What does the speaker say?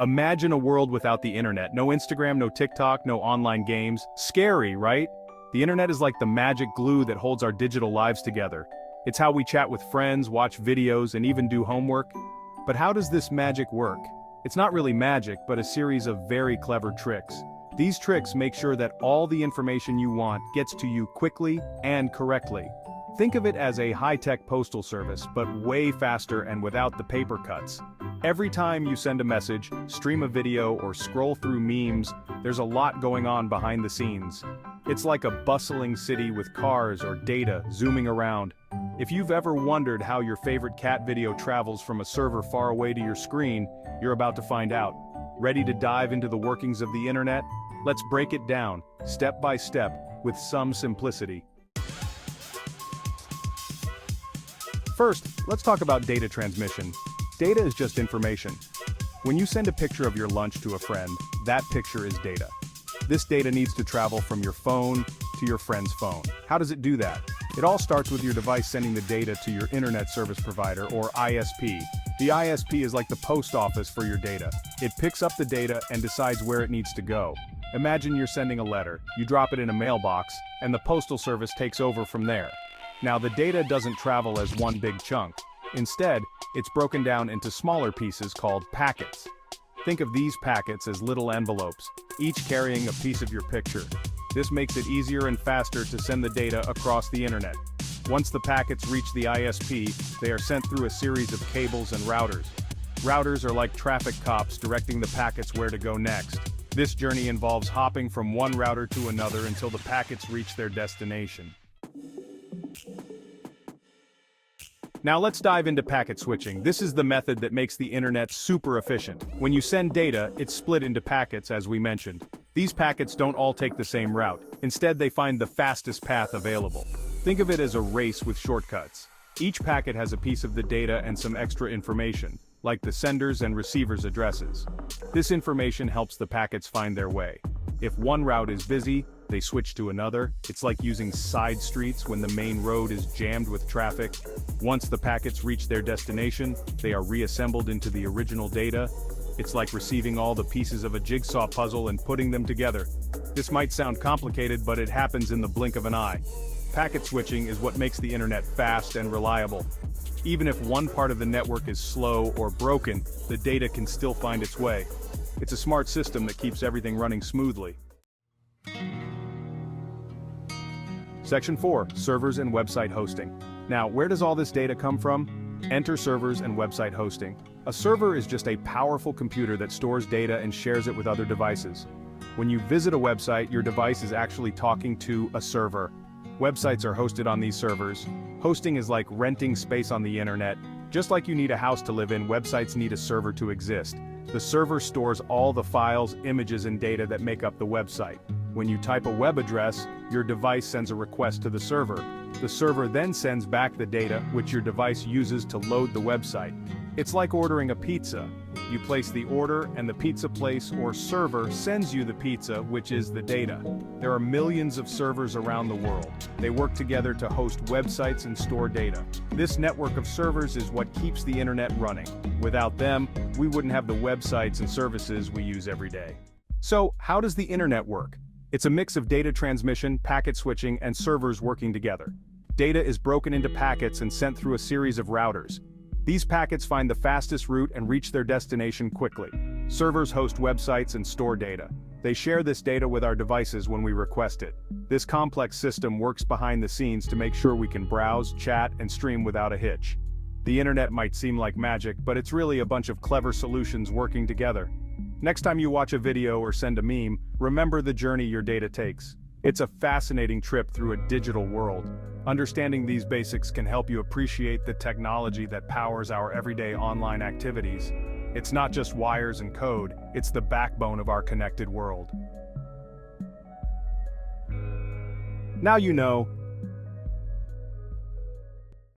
Imagine a world without the internet. No Instagram, no TikTok, no online games. Scary, right? The internet is like the magic glue that holds our digital lives together. It's how we chat with friends, watch videos, and even do homework. But how does this magic work? It's not really magic, but a series of very clever tricks. These tricks make sure that all the information you want gets to you quickly and correctly. Think of it as a high-tech postal service, but way faster and without the paper cuts. Every time you send a message, stream a video, or scroll through memes, there's a lot going on behind the scenes. It's like a bustling city with cars or data zooming around. If you've ever wondered how your favorite cat video travels from a server far away to your screen, you're about to find out. Ready to dive into the workings of the internet? Let's break it down, step by step, with some simplicity. First, let's talk about data transmission. Data is just information. When you send a picture of your lunch to a friend, that picture is data. This data needs to travel from your phone to your friend's phone. How does it do that? It all starts with your device sending the data to your internet service provider, or ISP. The ISP is like the post office for your data. It picks up the data and decides where it needs to go. Imagine you're sending a letter, you drop it in a mailbox, and the postal service takes over from there. Now the data doesn't travel as one big chunk. Instead, it's broken down into smaller pieces called packets. Think of these packets as little envelopes, each carrying a piece of your picture. This makes it easier and faster to send the data across the internet. Once the packets reach the ISP, they are sent through a series of cables and routers. Routers are like traffic cops directing the packets where to go next. This journey involves hopping from one router to another until the packets reach their destination. Now let's dive into packet switching. This is the method that makes the internet super efficient. When you send data, it's split into packets, as we mentioned. These packets don't all take the same route. Instead, they find the fastest path available. Think of it as a race with shortcuts. Each packet has a piece of the data and some extra information, like the sender's and receiver's addresses. This information helps the packets find their way. If one route is busy, they switch to another. It's like using side streets when the main road is jammed with traffic. Once the packets reach their destination, they are reassembled into the original data. It's like receiving all the pieces of a jigsaw puzzle and putting them together. This might sound complicated, but it happens in the blink of an eye. Packet switching is what makes the internet fast and reliable. Even if one part of the network is slow or broken, the data can still find its way. It's a smart system that keeps everything running smoothly. Section 4, Servers and Website Hosting. Now, where does all this data come from? Enter servers and website hosting. A server is just a powerful computer that stores data and shares it with other devices. When you visit a website, your device is actually talking to a server. Websites are hosted on these servers. Hosting is like renting space on the internet. Just like you need a house to live in, websites need a server to exist. The server stores all the files, images, and data that make up the website. When you type a web address, your device sends a request to the server. The server then sends back the data, which your device uses to load the website. It's like ordering a pizza. You place the order, and the pizza place or server sends you the pizza, which is the data. There are millions of servers around the world. They work together to host websites and store data. This network of servers is what keeps the internet running. Without them, we wouldn't have the websites and services we use every day. So, how does the internet work? It's a mix of data transmission, packet switching, and servers working together. Data is broken into packets and sent through a series of routers. These packets find the fastest route and reach their destination quickly. Servers host websites and store data. They share this data with our devices when we request it. This complex system works behind the scenes to make sure we can browse, chat, and stream without a hitch. The internet might seem like magic, but it's really a bunch of clever solutions working together. Next time you watch a video or send a meme, remember the journey your data takes. It's a fascinating trip through a digital world. Understanding these basics can help you appreciate the technology that powers our everyday online activities. It's not just wires and code, it's the backbone of our connected world. Now you know,